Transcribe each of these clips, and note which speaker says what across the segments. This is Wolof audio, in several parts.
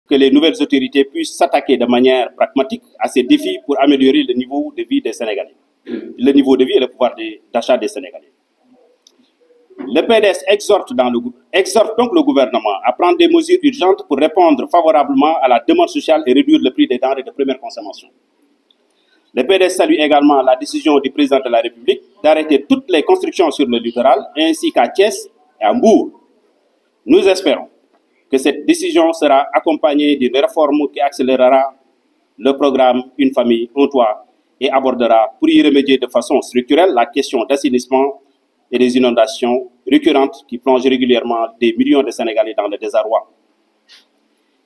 Speaker 1: que les nouvelles autorités puissent s'attaquer de manière pragmatique à ces défis pour améliorer le niveau de vie des Sénégalais, le niveau de vie et le pouvoir d'achat des Sénégalais. Le PDS exhorte donc le gouvernement à prendre des mesures urgentes pour répondre favorablement à la demande sociale et réduire le prix des denrées de première consommation. Le PDS salue également la décision du président de la République d'arrêter toutes les constructions sur le littoral, ainsi qu'à Thiès et à Mbour. Nous espérons que cette décision sera accompagnée d'une réforme qui accélérera le programme Une famille, un toit et abordera, pour y remédier de façon structurelle, la question d'assainissement et des inondations récurrentes qui plongent régulièrement des millions de Sénégalais dans le désarroi.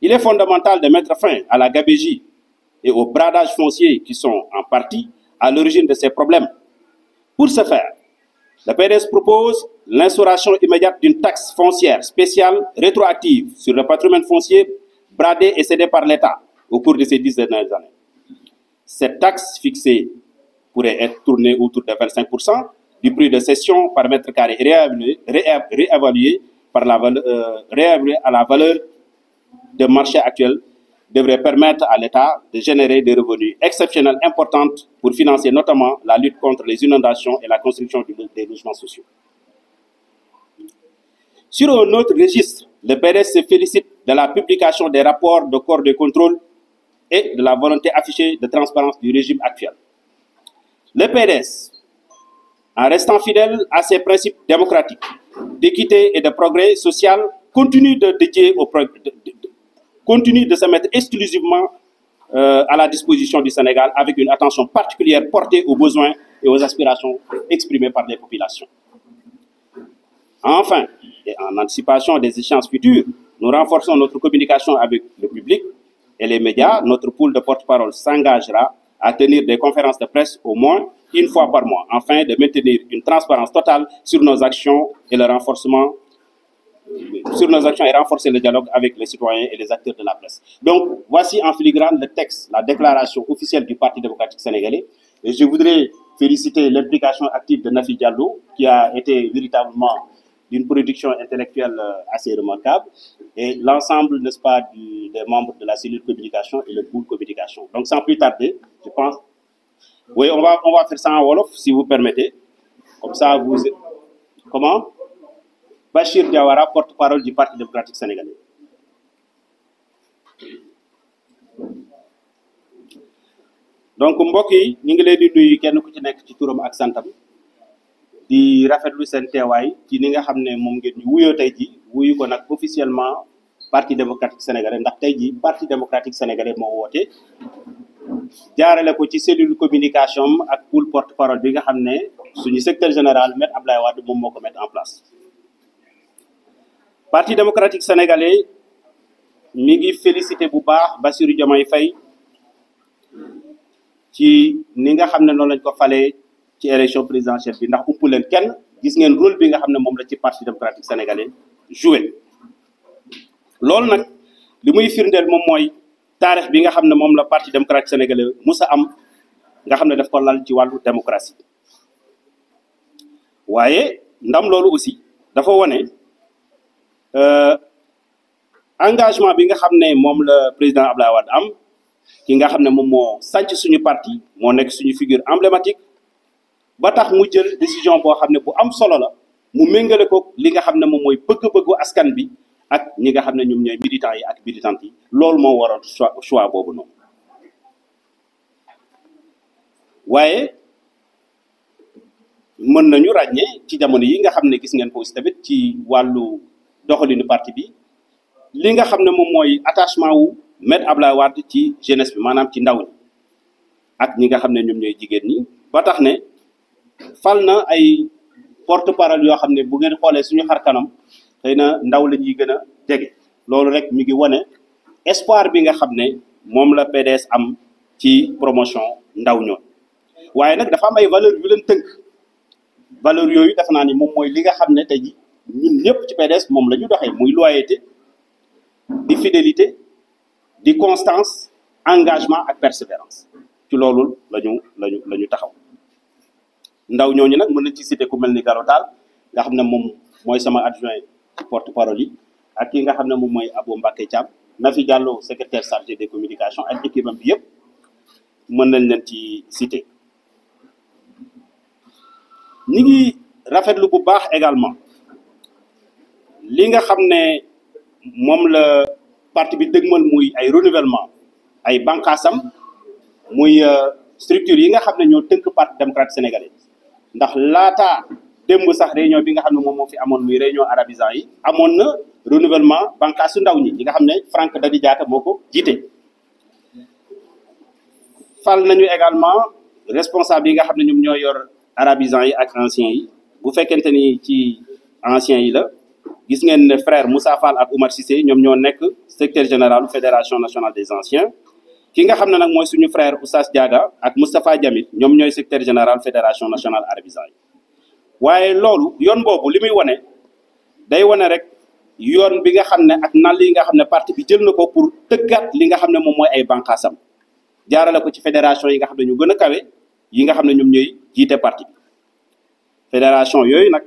Speaker 1: Il est fondamental de mettre fin à la gabegie et au bradage foncier qui sont en partie à l'origine de ces problèmes. Pour ce faire, le PDS propose l'instauration immédiate d'une taxe foncière spéciale rétroactive sur le patrimoine foncier bradé et cédé par l'État au cours de ces 10 dernières années. Cette taxe fixée pourrait être tournée autour de 25% du prix de cession par mètre carré réévalué à la valeur de marché actuelle devrait permettre à l'État de générer des revenus exceptionnels importants pour financer notamment la lutte contre les inondations et la construction des logements sociaux. Sur un autre registre, le PDS se félicite de la publication des rapports de corps de contrôle et de la volonté affichée de transparence du régime actuel. Le PDS, en restant fidèle à ses principes démocratiques, d'équité et de progrès social, continue de se mettre exclusivement à la disposition du Sénégal avec une attention particulière portée aux besoins et aux aspirations exprimées par les populations. Enfin, et en anticipation des échéances futures, nous renforçons notre communication avec le public et les médias. Notre pool de porte-parole s'engagera à tenir des conférences de presse au moins une fois par mois, afin de maintenir une transparence totale sur nos actions et renforcer le dialogue avec les citoyens et les acteurs de la presse. Donc, voici en filigrane le texte, la déclaration officielle du Parti démocratique sénégalais. Et je voudrais féliciter l'implication active de Nafi Diallo, qui a été véritablement d'une production intellectuelle assez remarquable, et l'ensemble, n'est-ce pas, des membres de la cellule communication et le pool communication. Donc, sans plus tarder, je pense... Oui, on va faire ça en Wolof, si vous permettez. Comme ça, vous... Comment? Bachir Diawara, porte-parole du Parti démocratique sénégalais. Donc mbokk yi ñu ngi leen di nuyu kenn ku ci nekk ci turam ak santam di rafetlu seen teewaay ci ni nga xam ne moom ngeen ñu wuyoo tey ji wuyu ko nag officiellement Parti démocratique sénégalais ndax tey ji Parti démocratique sénégalais moo woote jaarale ko ci cellule communication ak pool porte-parole bi nga xam ne suñu secrétaire général Maître Abdoulaye Wade moom moo ko mettre en place. Parti démocratique sénégalais mi ngi félicité bu baax Bassirou Diomaye Faye ci ni nga xam ne noonu lañ ko falee ci élection présidentielle bi ndax umpu leen kenn gis ngeen rôle bi nga xam ne moom la ci Parti démocratique sénégalais joué. loolu nag li muy firndeel moom mooy taarix bi nga xam ne moom la Parti démocratique sénégalais musa am nga xam ne daf ko lal ci wàllu démocratie waaye ndam loolu aussi dafa wone engagement bi nga xam ne moom la président Abdoulaye Wade am ki nga xam ne moom moo sànc suñu parti moo nekk suñu figure emblématique ba tax mu jël décision boo xam ne bu am solo la mu méngale ko li nga xam ne moom mooy bëgg-bëggu askan bi ak ñi nga xam ne ñoom ñooy militants yi ak militantes yi loolu moo waral choix boobu noonu. waaye mën nañu ràññee ci jamono yi nga xam ne gis ngeen ko aussi tamit ci wàllu doxalinu parti bi li nga xam ne moom mooy attachement wu Maître Abdoulaye Wade ci jeunesse bi maanaam ci ndaw ñi ak ñi nga xam ne ñoom ñooy jigéen ñi ba tax ne fal na ay porte-parole yoo xam ne bu ngeen xoolee suñu xar kanam xëy na ndaw la ñuy gën a jege loolu rek mi ngi wane espoir bi nga xam ne moom la PDS am ci promotion ndaw ñoon waaye nag dafa am ay valeurs yu leen tënk valeurs yooyu dafa naa ni moom mooy li nga xam ne tey ji ñun ñëpp ci PDS moom la ñu doxee muy loyauté di fidélité di constance engagement ak persévérance ci loolu lañu taxaw ndaw ñooñu nag mën nañ ci citer ku mel ni Garotal nga xam ne moom mooy sama adjoint porte-parole yi ak ki nga xam ne moom mooy Abou Mbacké Thiam Nafi Diallo secrétaire chargé des communications ak équipe am bi yëpp mën nañ leen ci citer. ñi ngi rafetlu bu baax également li nga xam ne moom la parti bi dëgmal muy ay renouvellement ay bànqaasam muy structure yi nga xam ne ñoo tënk parti démocratique sénégalais ndax laata démb sax réunion bi nga xam ne moom moo fi amoon muy réunion arabisant yi amoon na renouvellement bànqaasu ndaw ñi nga xam ne Franck Dadi Diatta moo ko jiite. fal nañu également responsable yi nga xam ne ñoom ñoo yor arabisant yi ak anciens yi bu fekkente ni ci anciens yi la gis ngeen ne frère Moussa Fall ak Oumar Cissé ñoom ñoo nekk secrétaire général fédération nationale des anciens ki nga xam ne nag mooy suñu frère Oustaz Diaga ak Moustapha Diamit ñoom ñooy secrétaire général fédération nationale arabisant yi. waaye loolu yoon boobu li muy wane day wane rek yoon bi nga xam ne ak nal yi nga xam ne parti bi jël na ko pour tëggaat li nga xam ne moom mooy ay bànqaasam jaarale ko ci fédération yi nga xam ne ñu gën a kawe yi nga xam ne ñoom ñooy jiite parti bi. fédération yooyu nag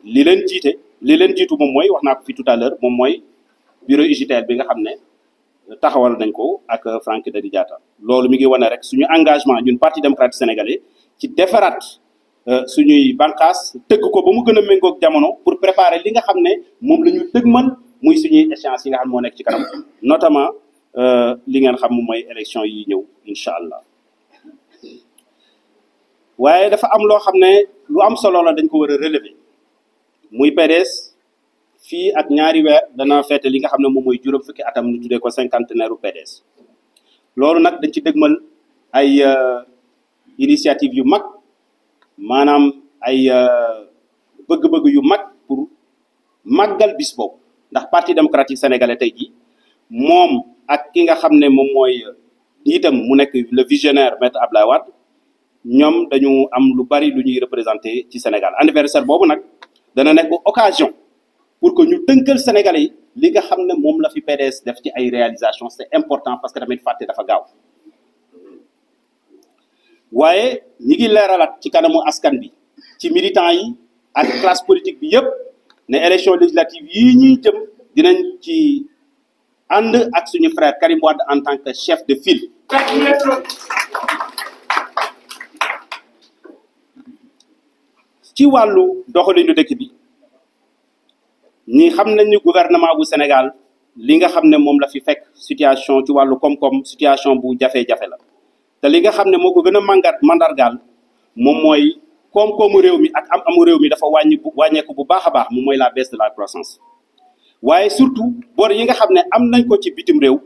Speaker 1: li leen jiitu moom mooy wax naa ko fi tout à l'heure moom mooy bureau UJTL bi nga xam ne taxawal nañ ko ak Franck Dadi Diatta. loolu mi ngi wane rek suñu engagement ñun parti démocratique sénégalais ci defaraat suñuy bànqaas tëgg ko ba mu gën a méngoog jamono pour préparer li nga xam ne moom la ñu dëgmal muy suñuy échéances yi nga xam moo nekk ci kanam notamment li ngeen xam moom mooy élection yi ñëw incha allah. waaye dafa am loo xam ne lu am solo la dañ ko war a relever muy PDS fii ak ñaari weer dana feete li nga xam ne moom mooy juróom fukki atam ñu tuddee ko cinquantenaire u PDS. loolu nag dañ ci dëgmal ay initiative yu mag maanaam ay bëgg-bëgg yu mag pour màggal bis boobu ndax parti démocratique sénégalais tey jii moom ak ki nga xam ne moom mooy itam mu nekk le visionnaire maître Abdoulaye Wade ñoom dañu am lu bari lu ñuy représenté ci Sénégal. anniversaire boobu nag dana nekk occasion pour que ñu tënkal Sénégalais yi li nga xam ne moom la fi PDS def ci ay réalisations c'est important parce que tamit fàtte dafa gaaw waaye ñi ngi leeralaat ci kanamu askan bi ci militants yi ak classe politique bi yëpp ne élection législative yii ñuy jëm dinañ ci ànd ak suñu frère Karim Wade en tant que chef de file. ci wàllu doxalinu dëkk bi ñi xam nañ ni gouvernement bu Sénégal li nga xam ne moom la fi fekk situation ci wàllu koom-koom situation bu jafe-jafe la te li nga xam ne moo ko gën a mandargaal moom mooy koom-koomu réew mi ak amu réew mi dafa wàññeeku bu baax a baax moom mooy la baisse de la croissance. waaye surtout bor yi nga xam ne am nañ ko ci bitim réew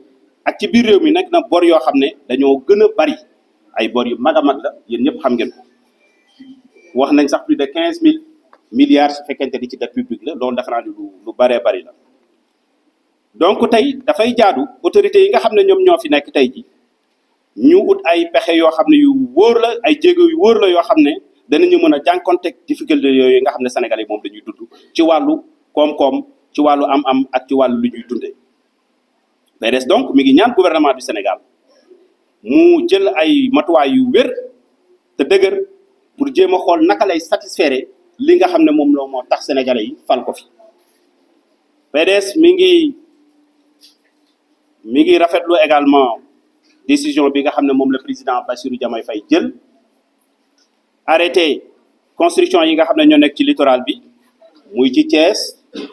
Speaker 1: ak ci biir réew mi nekk na bor yoo xam ne dañoo gën a bari ay bor yu mag a mag la yéen ñëpp xam ngeen ko. wax nañ sax plus de 15 000 milliards su fekkente ni ci dette publique la loolu dafa naa lu baree bari la donc tey dafay jaadu autorités yi nga xam ne ñoom ñoo fi nekk tey ji ñu ut ay pexe yoo xam ne yu wóor la ay jéego yu wóor la yoo xam ne danañu mën a jànkonteeg difficulté yooyu nga xam ne Sénégalais yi moom dañuy dund ci wàllu koom-koom ci wàllu am-am ak ci wàllu lu ñuy dundee. PDS donc mi ngi ñaan gouvernement du Sénégal mu jël ay matuwaay yu wér te dëgër pour jéem a xool naka lay satisfaire li nga xam ne moom la moo tax Sénégalais yi fal ko fi. PDS mi ngi rafetlu également décision bi nga xam ne moom le président Bassirou Diomaye Faye jël arrêté construction yi nga xam ne ñoo nekk ci littoral bi muy ci Thiès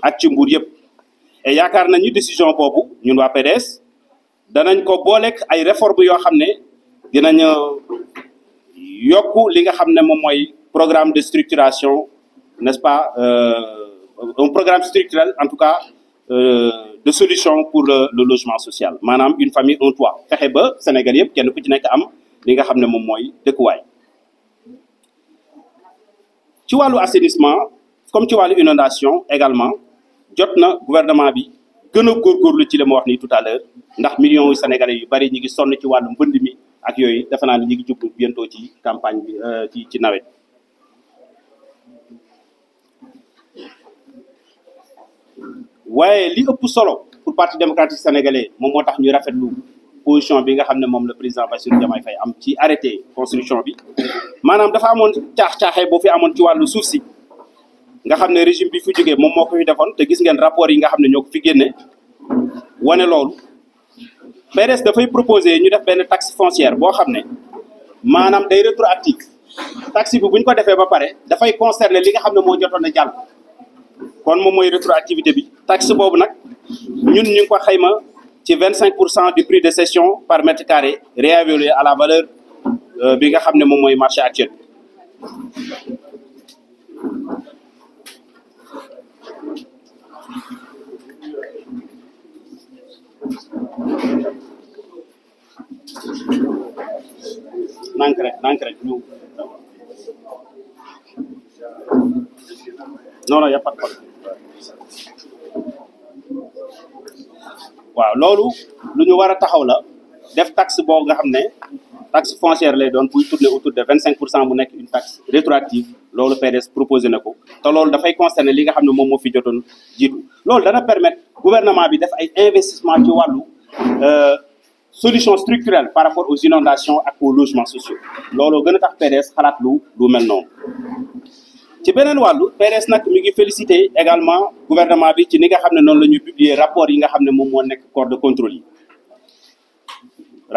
Speaker 1: ak ci Mbour yëpp. et yaakaar nañu décision boobu ñun waa PDS danañ ko booleeg ay réformes yoo xam ne dinañ yokku li nga xam ne moom mooy programme de structuration n'est-ce pas un programme structurel en tout cas de solution pour le logement social maanaam une famille un toit fexe ba Sénégal yëpp kenn ku ci nekk am li nga xam ne moom mooy dëkkuwaay. ci wàllu assainissement comme ci wàllu inondation également jot na gouvernement bi gën a góorgóorlu ci li ma wax nii tout à l'heure ndax millions yu sénégalais yu bari ñi ngi sonn ci wàllu mbënd mi ak yooyu defe naa ne ñi ngi jublu bientôt ci campagne bi ci nawet. waaye li ëpp solo pour parti démocratique sénégalais moom moo tax ñu rafetlu position bi nga xam ne moom le président Bassirou Diomaye Faye am ci arrêté construction bi maanaam dafa amoon caax-caaxee boo fi amoon ci wàllu suuf si nga xam ne régime bi fi jógee moom moo ko fi defoon te gis ngeen rapport yi nga xam ne ñoo ko fi génne wane loolu PDS dafay proposer ñu def benn taxe foncière boo xam ne maanaam day rétroactive taxe bi bu ñu ko defee ba pare dafay concerner li nga xam ne moo jotoon a jàll kon moom mooy rétroactivité bi taxe boobu nag ñun ñu ngi ko xayma ci 25% du prix de cession par mètre carré réévalué à la valeur bi nga xam ne moom mooy marché actuel nank rek ñu non y a pas de problème waaw loolu lu ñu war a taxaw la def taxe boo nga xam ne taxe foncière lay doon buy tourner autour de 25% mu nekk une taxe rétroactive loolu PDS proposé na ko te loolu dafay concerner li nga xam ne moom moo fi jotoon jiitu loolu dana permettre gouvernement bi def ay investissement ci wàllu solution structurelle par rapport aux inondations ak aux logements sociaux loolu gën a tax PDS xalaat lu mel noonu ci beneen wàllu PDS nag mi ngi féliciter également gouvernement bi ci ni nga xam ne noonu la ñuy publier rapport yi nga xam ne moom moo nekk corps de contrôle yi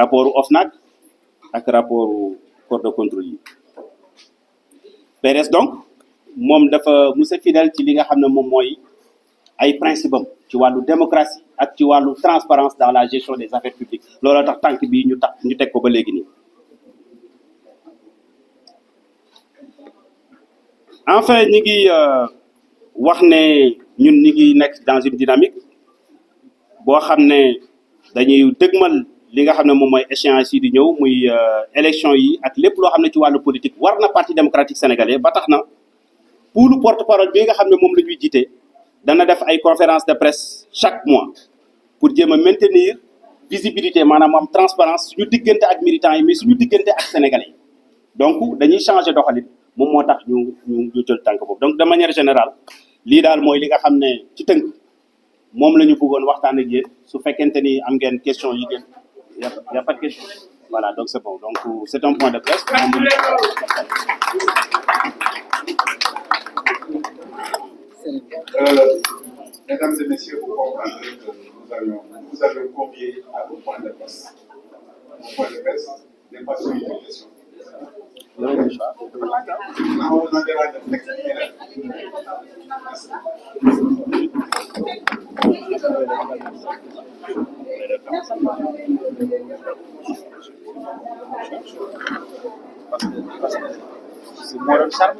Speaker 1: rapport OFNAC ak rapport corps de contrôle yi PDS donc moom dafa musa fidèle ci li nga xam ne moom mooy ay principe am ci wàllu démocratie ak ci wàllu transparence dans la gestion des affaires publiques loolu tax tànk bi ñu teg ko ba léegi nii enfin ñi ngi wax ne ñun ñi ngi nekk dans une dynamique boo xam ne dañuy dëgmal li nga xam ne moom mooy échéance yi di ñëw muy élection yi ak lépp loo xam ne ci wàllu politique war na parti démocratique sénégalais ba tax na pour le porte-parole bi nga xam ne moom la ñuy jiite dana def ay conférence de presse chaque mois pour jéem a maintenir visibilité maanaam am transparence suñu diggante ak militants yi mais suñu diggante ak sénégalais yi donc dañuy changer doxalin moom moo tax ñu jël tànk boobu donc de manière générale lii daal mooy li nga xam ne ci tënk moom la ñu bëggoon waxtaan ak yéen su fekkente ni am ngeen question yi ngeen y a pas de question voilà donc c'est bon donc c'est un point de presse.
Speaker 2: Mesdames et messieurs, vous comprendrez que nous avions convié à un point de presse. Un point de presse n'est pas sur une question. On enverra le texte.
Speaker 1: C'est moi le charme.